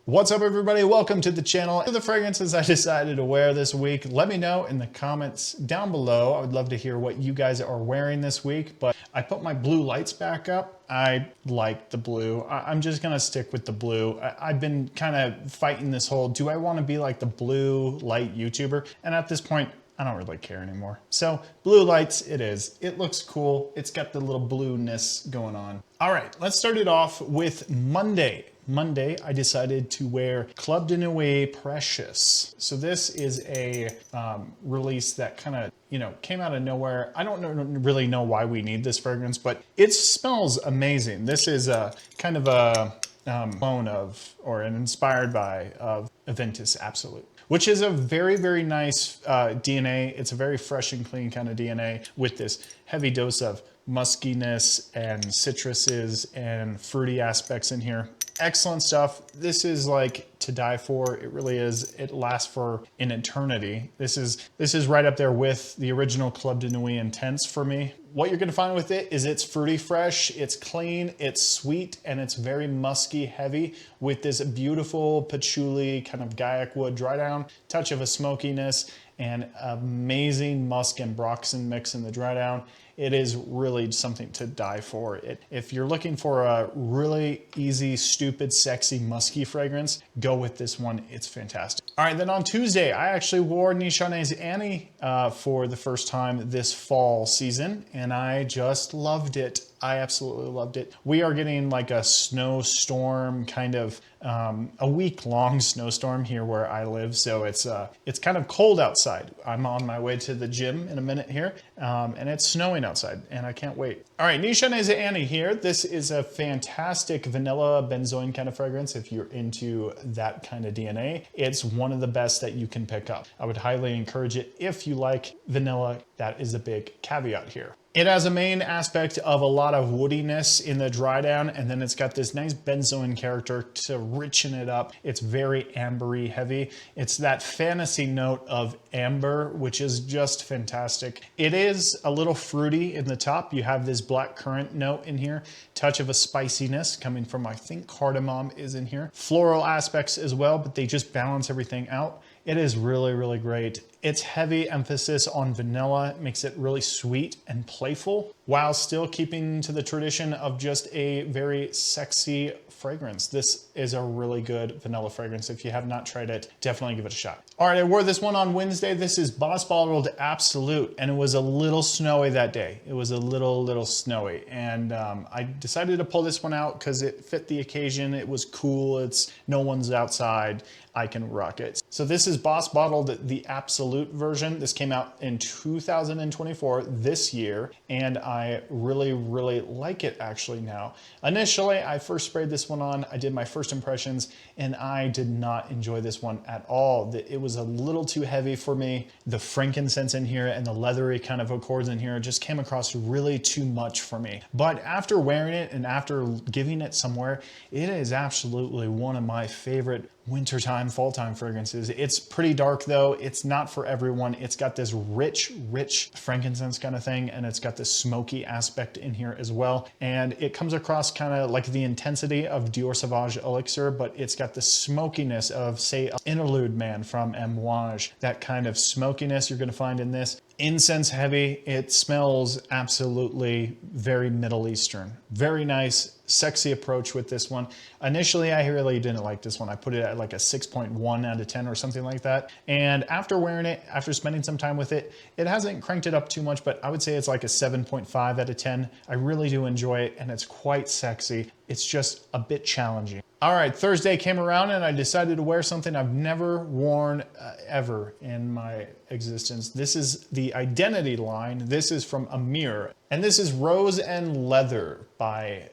What's up, everybody? Welcome to the channel. The fragrances I decided to wear this week, let me know in the comments down below. I would love to hear what you guys are wearing this week, but I put my blue lights back up. I like the blue. I'm just gonna stick with the blue. I've been kind of fighting this whole, do I wanna be like the blue light YouTuber? And at this point, I don't really care anymore. So blue lights it is. It looks cool. It's got the little blueness going on. All right, let's start it off with Monday. Monday, I decided to wear Club de Nuit Precious. So this is a release that kind of, came out of nowhere. I don't really know why we need this fragrance, but it smells amazing. This is a kind of a clone of, or an inspired by, of Aventus Absolute, which is a very, very nice DNA. It's a very fresh and clean kind of DNA with this heavy dose of muskiness and citruses and fruity aspects in here. Excellent stuff. This is like to die for. It really is. It lasts for an eternity. This is right up there with the original Club de Nuit Intense for me. What you're gonna find with it is it's fruity fresh, it's clean, it's sweet, and it's very musky heavy with this beautiful patchouli kind of Gaiac wood dry down, touch of a smokiness, and amazing musk and Broxen mix in the dry down. It is really something to die for. If you're looking for a really easy, stupid, sexy, musky fragrance, go with this one. It's fantastic. All right, then on Tuesday, I actually wore Nichoné's Annie for the first time this fall season, and I just loved it. I absolutely loved it. We are getting like a snowstorm, kind of a week-long snowstorm here where I live. So it's kind of cold outside. I'm on my way to the gym in a minute here, and it's snowing outside, and I can't wait. All right, Nichoné's Annie here. This is a fantastic vanilla benzoin kind of fragrance. If you're into that kind of DNA, it's one of the best that you can pick up. I would highly encourage it if you like vanilla. That is a big caveat here. It has a main aspect of a lot of woodiness in the dry down, and then it's got this nice benzoin character to richen it up. It's very ambery heavy. It's that fantasy note of amber, which is just fantastic. It is a little fruity in the top. You have this black currant note in here, touch of a spiciness coming from, I think, cardamom is in here. Floral aspects as well, but they just balance everything out. It is really, really great. Its heavy emphasis on vanilla makes it really sweet and playful while still keeping to the tradition of just a very sexy fragrance. This is a really good vanilla fragrance. If you have not tried it, definitely give it a shot. All right, I wore this one on Wednesday. This is Boss Bottled Absolute, and it was a little snowy that day. It was a little snowy, and I decided to pull this one out because it fit the occasion. It was cool. It's no one's outside. I can rock it. So this is Boss Bottled, the Absolute version. This came out in 2024, this year, and I really, really like it actually now. Initially, I first sprayed this one on, I did my first impressions, and I did not enjoy this one at all. It was a little too heavy for me. The frankincense in here and the leathery kind of accords in here just came across really too much for me. But after wearing it and after giving it somewhere, it is absolutely one of my favorite wintertime, fall time fragrances. It's pretty dark though. It's not for everyone. It's got this rich frankincense kind of thing, and it's got this smoky aspect in here as well. And it comes across kind of like the intensity of Dior Sauvage Elixir, but it's got the smokiness of, say, Interlude Man from Amouage. That kind of smokiness you're gonna find in this. Incense heavy. It smells absolutely very Middle Eastern. Very nice, sexy approach with this one. Initially, I really didn't like this one. I put it at like a 6.1 out of 10 or something like that. And after wearing it, after spending some time with it, it hasn't cranked it up too much, but I would say it's like a 7.5 out of 10. I really do enjoy it, and it's quite sexy. It's just a bit challenging. All right, Thursday came around and I decided to wear something I've never worn ever in my existence. This is the Identity line. This is from Amir, and this is Rose and Leather by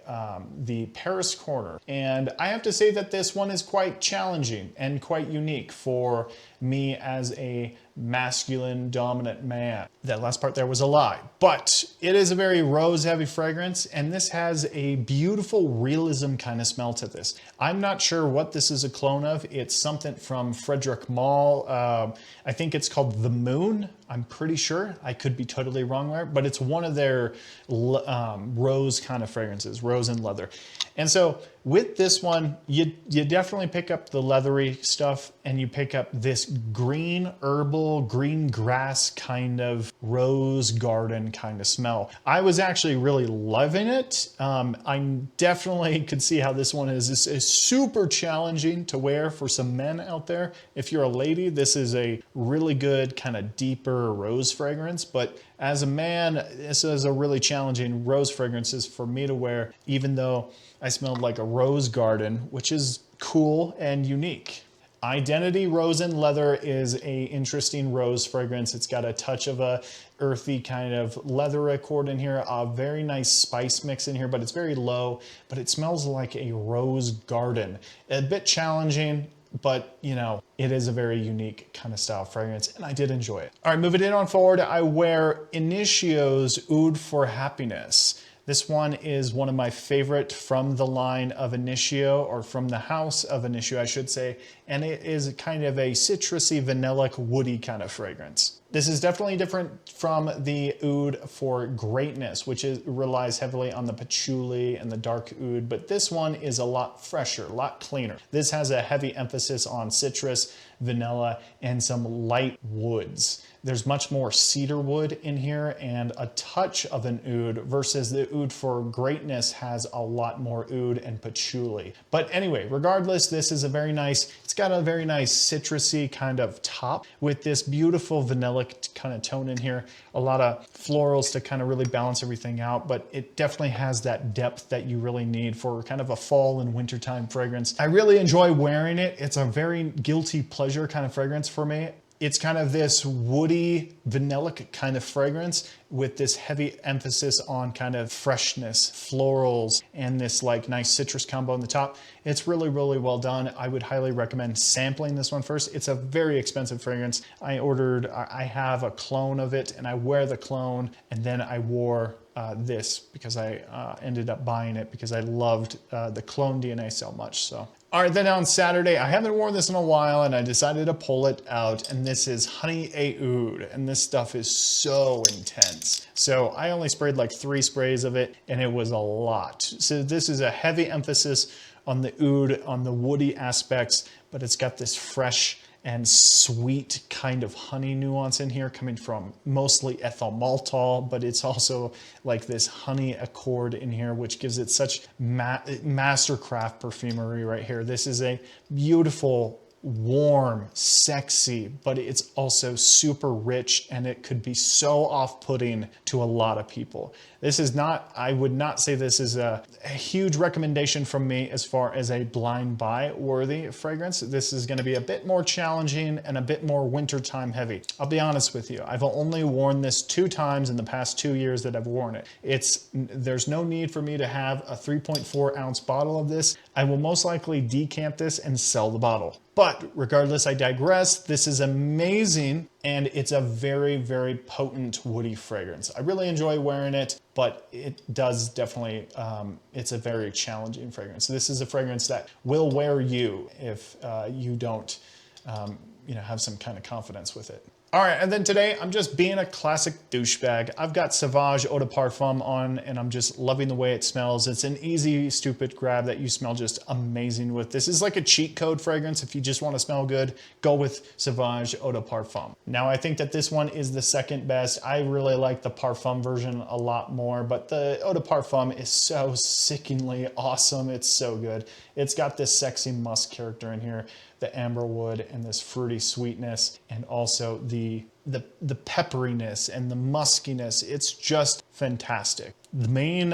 the Paris Corner. And I have to say that this one is quite challenging and quite unique for me as a masculine dominant man. That last part there was a lie, but it is a very rose heavy fragrance, and this has a beautiful realism kind of smell to this. I'm not sure what this is a clone of. It's something from Frederick Malle. I think it's called The Moon. I'm pretty sure. I could be totally wrong there, but it's one of their rose kind of fragrances, rose and leather. And so with this one, you definitely pick up the leathery stuff, and you pick up this green herbal, green grass kind of rose garden kind of smell. I was actually really loving it. I definitely could see how this one is super challenging to wear for some men out there. If you're a lady, this is a really good kind of deeper rose fragrance, but as a man, this is a really challenging rose fragrances for me to wear, even though I smelled like a rose garden, which is cool and unique. Identity Rose and Leather is a interesting rose fragrance. It's got a touch of a earthy kind of leather accord in here, a very nice spice mix in here, but it's very low, but it smells like a rose garden. A bit challenging, but you know, it is a very unique kind of style fragrance, and I did enjoy it. All right, moving it on forward, I wear Initio's Oud for Happiness. This one is one of my favorite from the line of Initio, or from the house of Initio, I should say, and it is kind of a citrusy, vanillic, woody kind of fragrance. This is definitely different from the Oud for Greatness, which relies heavily on the patchouli and the dark oud, but this one is a lot fresher, a lot cleaner. This has a heavy emphasis on citrus, vanilla, and some light woods. There's much more cedar wood in here and a touch of an oud, versus the Oud for Greatness has a lot more oud and patchouli. But anyway, regardless, this is a very nice, it's got a very nice citrusy kind of top with this beautiful vanilla kind of tone in here. A lot of florals to kind of really balance everything out, but it definitely has that depth that you really need for kind of a fall and wintertime fragrance. I really enjoy wearing it. It's a very guilty pleasure kind of fragrance for me. It's kind of this woody, vanillic kind of fragrance with this heavy emphasis on kind of freshness, florals, and this like nice citrus combo on the top. It's really, really well done. I would highly recommend sampling this one first. It's a very expensive fragrance. I have a clone of it, and I wear the clone, and then I wore this because I ended up buying it because I loved the clone DNA so much. So. All right, then on Saturday, I haven't worn this in a while, and I decided to pull it out, and this is Honey Oud, and this stuff is so intense. So I only sprayed like 3 sprays of it, and it was a lot. So this is a heavy emphasis on the oud, on the woody aspects, but it's got this fresh and sweet kind of honey nuance in here, coming from mostly ethyl maltol, but it's also like this honey accord in here, which gives it such mastercraft perfumery right here. This is a beautiful, warm, sexy, but it's also super rich, and it could be so off-putting to a lot of people. This is not, I would not say this is a huge recommendation from me as far as a blind buy worthy fragrance. This is gonna be a bit more challenging and a bit more wintertime heavy. I'll be honest with you, I've only worn this 2 times in the past 2 years that I've worn it. There's no need for me to have a 3.4 ounce bottle of this. I will most likely decant this and sell the bottle. But regardless, I digress. This is amazing, and it's a very, very potent woody fragrance. I really enjoy wearing it, but it does definitely, it's a very challenging fragrance. So this is a fragrance that will wear you if you don't have some kind of confidence with it. All right, and then today I'm just being a classic douchebag. I've got Sauvage Eau de Parfum on, and I'm just loving the way it smells. It's an easy, stupid grab that you smell just amazing with. This is like a cheat code fragrance. If you just want to smell good, go with Sauvage Eau de Parfum. Now, I think that this one is the second best. I really like the Parfum version a lot more, but the Eau de Parfum is so sickeningly awesome. It's so good. It's got this sexy musk character in here, the amber wood and this fruity sweetness, and also the pepperiness and the muskiness. It's just fantastic. The main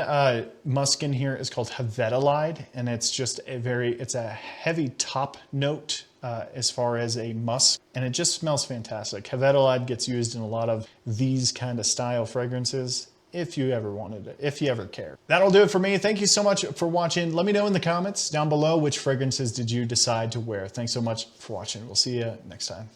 musk in here is called Hevetalide, and it's just it's a heavy top note as far as a musk, and it just smells fantastic. Hevetalide gets used in a lot of these kind of style fragrances, if you ever wanted it, if you ever cared. That'll do it for me. Thank you so much for watching. Let me know in the comments down below which fragrances did you decide to wear. Thanks so much for watching. We'll see you next time.